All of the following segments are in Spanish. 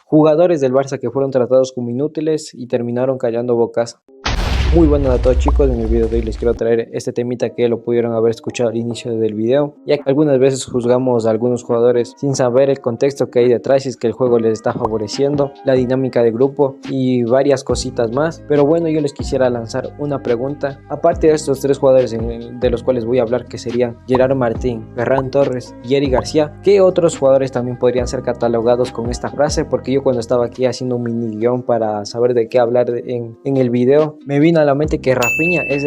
jugadores del Barça que fueron tratados como inútiles y terminaron callando bocas. Muy buenas a todos chicos, en el video de hoy les quiero traer este temita que lo pudieron haber escuchado al inicio del video, ya que algunas veces juzgamos a algunos jugadores sin saber el contexto que hay detrás, si es que el juego les está favoreciendo, la dinámica de grupo y varias cositas más. Pero bueno, yo les quisiera lanzar una pregunta, aparte de estos tres jugadores de los cuales voy a hablar, que serían Gerard Martín, Ferran Torres y Eric García, ¿qué otros jugadores también podrían ser catalogados con esta frase? Porque yo cuando estaba aquí haciendo un mini guión para saber de qué hablar en el video, me vino a la mente que Rafinha es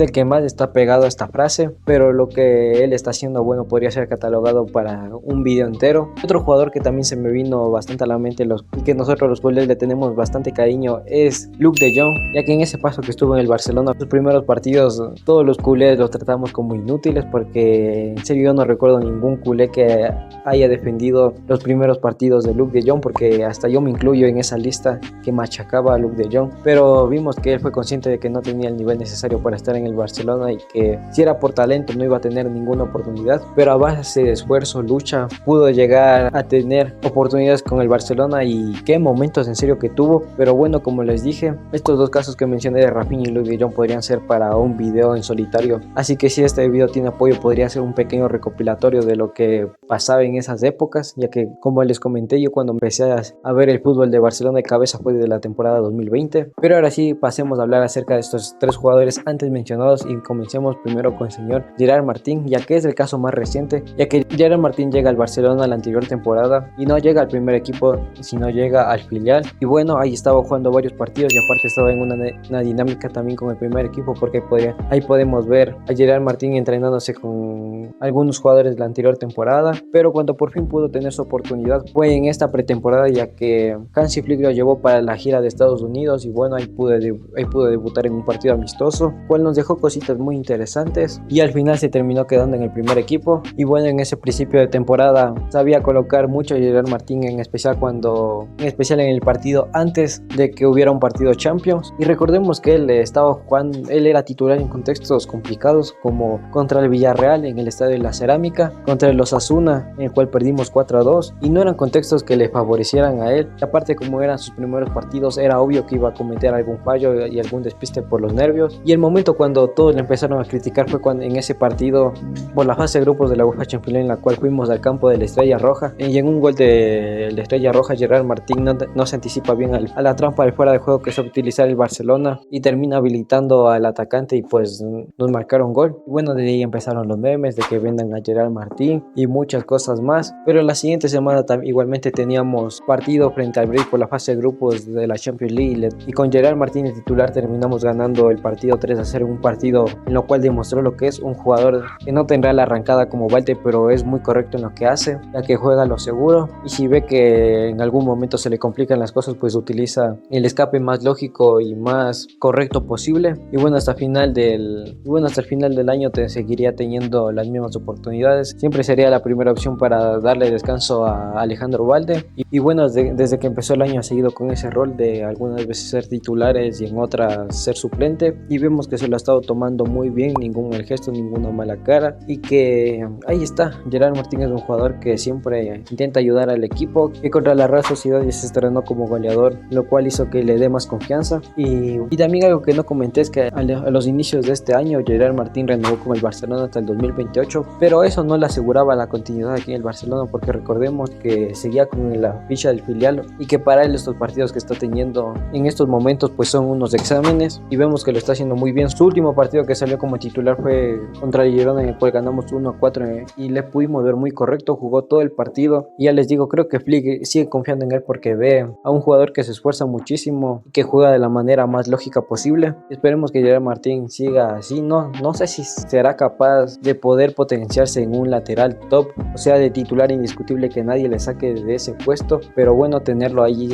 el que más está pegado a esta frase, pero lo que él está haciendo, bueno, podría ser catalogado para un video entero. Otro jugador que también se me vino bastante a la mente y que nosotros los culés le tenemos bastante cariño es Luuk de Jong, ya que en ese paso que estuvo en el Barcelona, sus primeros partidos, todos los culés los tratamos como inútiles, porque en serio yo no recuerdo ningún culé que haya defendido los primeros partidos de Luuk de Jong, porque hasta yo me incluyo en esa lista que machacaba a Luuk de Jong, pero vimos que él fue consciente de que no tenía el nivel necesario para estar en el Barcelona y que si era por talento no iba a tener ninguna oportunidad, pero a base de esfuerzo, lucha, pudo llegar a tener oportunidades con el Barcelona, y qué momentos en serio que tuvo. Pero bueno, como les dije, estos dos casos que mencioné de Rafinha y Luuk de Jong podrían ser para un video en solitario, así que si este video tiene apoyo podría ser un pequeño recopilatorio de lo que pasaba en esas épocas, ya que como les comenté, yo cuando empecé a ver el fútbol de Barcelona de cabeza fue de la temporada 2020. Pero ahora sí, pasemos a hablar acerca de estos tres jugadores antes mencionados y comencemos primero con el señor Gerard Martín, ya que es el caso más reciente, ya que Gerard Martín llega al Barcelona la anterior temporada y no llega al primer equipo, sino llega al filial, y bueno, ahí estaba jugando varios partidos y aparte estaba en una dinámica también con el primer equipo, porque ahí podemos ver a Gerard Martín entrenándose con algunos jugadores de la anterior temporada, pero cuando por fin pudo tener su oportunidad fue en esta pretemporada, ya que Hansi Flick lo llevó para la gira de Estados Unidos y bueno, ahí pudo debutar en un partido amistoso, cual nos dejó cositas muy interesantes y al final se terminó quedando en el primer equipo. Y bueno, en ese principio de temporada sabía colocar mucho a Gerard Martín, en especial en el partido antes de que hubiera un partido Champions, y recordemos que él estaba jugando, él era titular en contextos complicados como contra el Villarreal en el Estadio de la Cerámica, contra el Osasuna en el cual perdimos 4-2, y no eran contextos que le favorecieran a él, y aparte como eran sus primeros partidos era obvio que iba a cometer algún fallo y algún despiste por los nervios. Y el momento cuando todos le empezaron a criticar fue cuando en ese partido por la fase de grupos de la UEFA Champions League, en la cual fuimos al campo de la Estrella Roja, y en un gol de la Estrella Roja Gerard Martín no se anticipa bien a la trampa de fuera de juego que es utilizar el Barcelona, y termina habilitando al atacante y pues nos marcaron gol. Y bueno, de ahí empezaron los memes de que vendan a Gerard Martín y muchas cosas más. Pero la siguiente semana igualmente teníamos partido frente al Brest por la fase de grupos de la Champions League, y con Gerard Martín de titular terminamos ganando el partido 3-0, un partido en lo cual demostró lo que es un jugador que no tendrá la arrancada como Valde, pero es muy correcto en lo que hace, ya que juega lo seguro, y si ve que en algún momento se le complican las cosas, pues utiliza el escape más lógico y más correcto posible. Y bueno, hasta el final del año seguiría teniendo las mismas oportunidades, siempre sería la primera opción para darle descanso a Alejandro Valde, y bueno, desde que empezó el año ha seguido con ese rol de algunas veces ser titulares y en otras ser suplente, y vemos que se lo ha estado tomando muy bien, ningún mal gesto, ninguna mala cara, y que ahí está. Gerard Martín es un jugador que siempre intenta ayudar al equipo, que contra la Real Sociedad ya se estrenó como goleador, lo cual hizo que le dé más confianza. Y también algo que no comenté es que a los inicios de este año Gerard Martín renovó con el Barcelona hasta el 2028, pero eso no le aseguraba la continuidad aquí en el Barcelona, porque recordemos que seguía con la ficha del filial y que para él estos partidos que está teniendo en estos momentos pues son unos exámenes, y vemos que lo está haciendo muy bien. Su último partido que salió como titular fue contra el Girona, en el cual ganamos 1-4 y le pudimos ver muy correcto, jugó todo el partido, y ya les digo, creo que Flick sigue confiando en él porque ve a un jugador que se esfuerza muchísimo y que juega de la manera más lógica posible. Esperemos que Gerard Martín siga así. No sé si será capaz de poder potenciarse en un lateral top, o sea, de titular indiscutible que nadie le saque de ese puesto, pero bueno, tenerlo ahí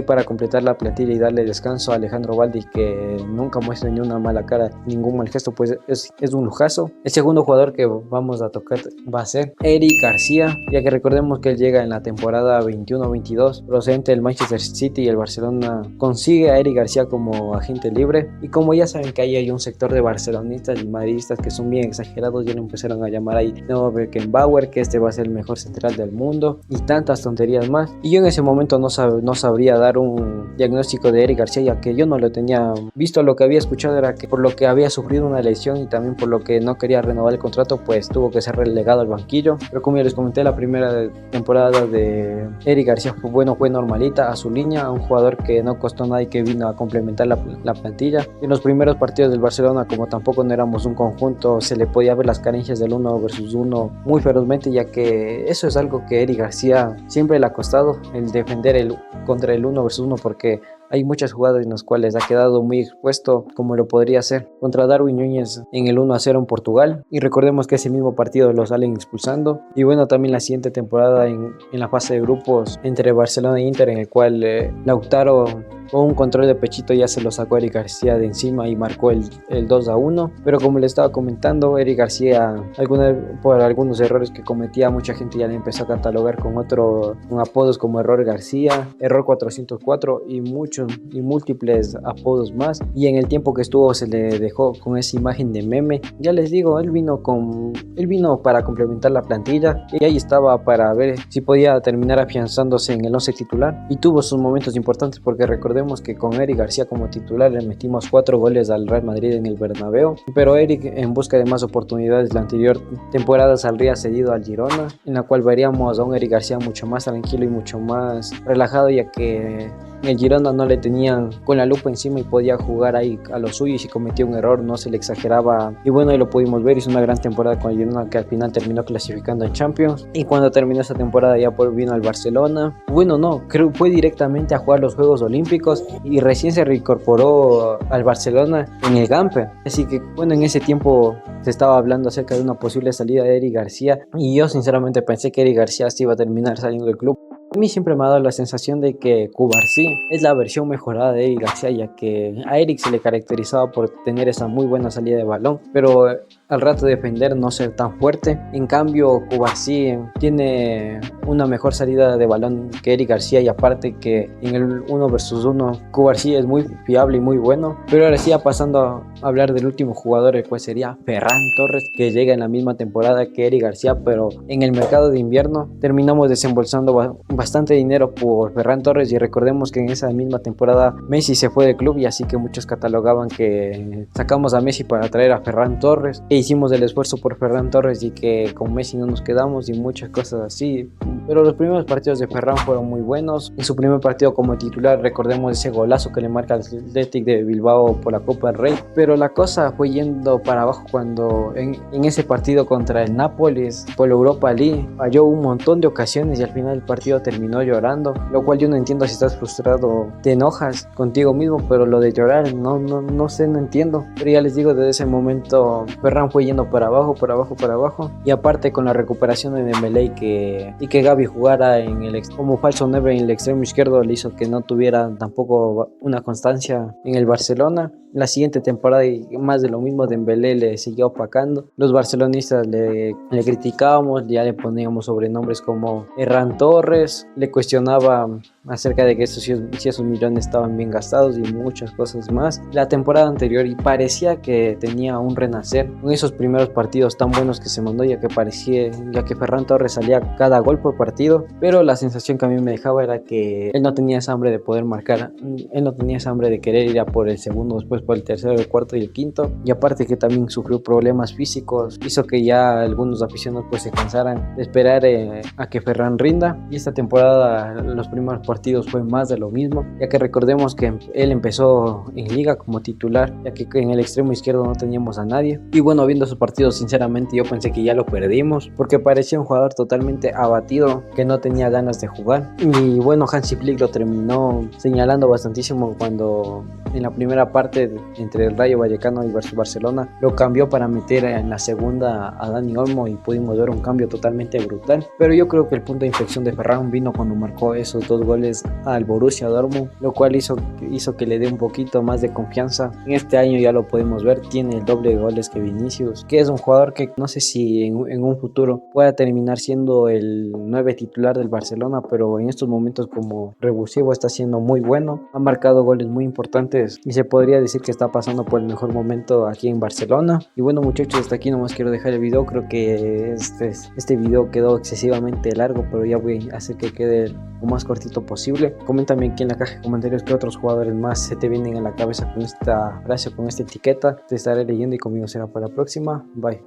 para completar la plantilla y darle descanso Alejandro Baldi, que nunca muestra ni una mala cara, ningún mal gesto, pues es un lujazo. El segundo jugador que vamos a tocar va a ser Eric García, ya que recordemos que él llega en la temporada 21-22 procedente del Manchester City, y el Barcelona consigue a Eric García como agente libre. Y como ya saben que ahí hay un sector de barcelonistas y madridistas que son bien exagerados, ya lo empezaron a llamar ahí Nuevo Beckenbauer, que este va a ser el mejor central del mundo y tantas tonterías más. Y yo en ese momento no sabría dar un diagnóstico de Eric García, ya que yo no lo tenía visto. Lo que había escuchado era que por lo que había sufrido una lesión y también por lo que no quería renovar el contrato, pues tuvo que ser relegado al banquillo. Pero como ya les comenté, la primera temporada de Eric García fue normalita a su línea, un jugador que no costó nada y que vino a complementar la plantilla. En los primeros partidos del Barcelona, como tampoco no éramos un conjunto, se le podía ver las carencias del 1 versus 1 muy ferozmente, ya que eso es algo que Eric García siempre le ha costado, el defender contra el 1 versus 1, porque hay muchas jugadas en las cuales ha quedado muy expuesto, como lo podría hacer contra Darwin Núñez en el 1-0 en Portugal. Y recordemos que ese mismo partido lo salen expulsando. Y bueno, también la siguiente temporada en la fase de grupos entre Barcelona e Inter, en el cual Lautaro con un control de pechito ya se lo sacó Eric García de encima y marcó el 2-1. Pero como le estaba comentando, Eric García, por algunos errores que cometía, mucha gente ya le empezó a catalogar con apodos como Error García, Error 404 y múltiples apodos más. Y en el tiempo que estuvo se le dejó con esa imagen de meme. Ya les digo, él vino para complementar la plantilla y ahí estaba para ver si podía terminar afianzándose en el 11 titular, y tuvo sus momentos importantes, porque recordemos que con Eric García como titular le metimos 4 goles al Real Madrid en el Bernabéu. Pero Eric, en busca de más oportunidades, la anterior temporada saldría cedido al Girona, en la cual veríamos a un Eric García mucho más tranquilo y mucho más relajado, ya que el Girona no le tenían con la lupa encima y podía jugar ahí a lo suyo, y si cometía un error no se le exageraba. Y bueno, ahí lo pudimos ver, hizo una gran temporada con el Girona, que al final terminó clasificando en Champions. Y cuando terminó esa temporada ya vino al Barcelona. Bueno, no, creo que fue directamente a jugar los Juegos Olímpicos y recién se reincorporó al Barcelona en el Gamper. Así que bueno, en ese tiempo se estaba hablando acerca de una posible salida de Eric García, y yo sinceramente pensé que Eric García sí iba a terminar saliendo del club. A mí siempre me ha dado la sensación de que Cubarsí es la versión mejorada de Eric García, ya que a Eric se le caracterizaba por tener esa muy buena salida de balón, pero al rato de defender no ser tan fuerte. En cambio, Cubarsí tiene una mejor salida de balón que Eric García, y aparte que en el 1 versus 1 Cubarsí es muy fiable y muy bueno. Pero ahora sí, ya pasando a hablar del último jugador, el cual sería Ferran Torres, que llega en la misma temporada que Eric García, pero en el mercado de invierno terminamos desembolsando bastante dinero por Ferran Torres. Y recordemos que en esa misma temporada Messi se fue del club, y así que muchos catalogaban que sacamos a Messi para traer a Ferran Torres, e hicimos el esfuerzo por Ferran Torres y que con Messi no nos quedamos, y muchas cosas así. Pero los primeros partidos de Ferran fueron muy buenos. En su primer partido como titular, recordemos ese golazo que le marca al Athletic de Bilbao por la Copa del Rey. Pero la cosa fue yendo para abajo cuando en ese partido contra el Nápoles por la Europa League falló un montón de ocasiones, y al final el partido terminó llorando, lo cual yo no entiendo. Si estás frustrado te enojas contigo mismo, pero lo de llorar no sé, no entiendo. Pero ya les digo, desde ese momento Ferran fue yendo para abajo, y aparte con la recuperación de Dembélé y que Gavi jugara como falso 9 en el extremo izquierdo, le hizo que no tuviera tampoco una constancia en el Barcelona. La siguiente temporada, y más de lo mismo, Dembélé le siguió opacando. Los barcelonistas le criticábamos, ya le poníamos sobrenombres como Ferran Torres, le cuestionaba acerca de que si esos millones estaban bien gastados y muchas cosas más. La temporada anterior, y parecía que tenía un renacer con esos primeros partidos tan buenos que se mandó, ya que Ferran Torres salía cada gol por partido. Pero la sensación que a mí me dejaba era que él no tenía esa hambre de poder marcar, él no tenía esa hambre de querer ir a por el segundo, después por el tercero, el cuarto y el quinto. Y aparte que también sufrió problemas físicos, hizo que ya algunos aficionados pues se cansaran de esperar a que Ferran rinda. Y esta temporada, los primeros partidos fue más de lo mismo, ya que recordemos que él empezó en liga como titular, ya que en el extremo izquierdo no teníamos a nadie. Y bueno, viendo sus partidos, sinceramente yo pensé que ya lo perdimos, porque parecía un jugador totalmente abatido, que no tenía ganas de jugar. Y bueno, Hansi Flick lo terminó señalando bastantísimo cuando en la primera parte entre el Rayo Vallecano y Barcelona, lo cambió para meter en la segunda a Dani Olmo y pudimos ver un cambio totalmente brutal. Pero yo creo que el punto de inflexión de Ferran vino cuando marcó esos 2 goles al Borussia Dortmund, lo cual hizo que le dé un poquito más de confianza. En este año ya lo podemos ver, tiene el doble de goles que Vinicius, que es un jugador que no sé si en un futuro pueda terminar siendo el 9 titular del Barcelona, pero en estos momentos como revulsivo está siendo muy bueno, ha marcado goles muy importantes y se podría decir que está pasando por el mejor momento aquí en Barcelona. Y bueno muchachos, hasta aquí nomás quiero dejar el video. Creo que este video quedó excesivamente largo, pero ya voy a hacer que quede lo más cortito posible. Coméntame aquí en la caja de comentarios qué otros jugadores más se te vienen a la cabeza con esta frase, con esta etiqueta. Te estaré leyendo y conmigo será para la próxima. Bye.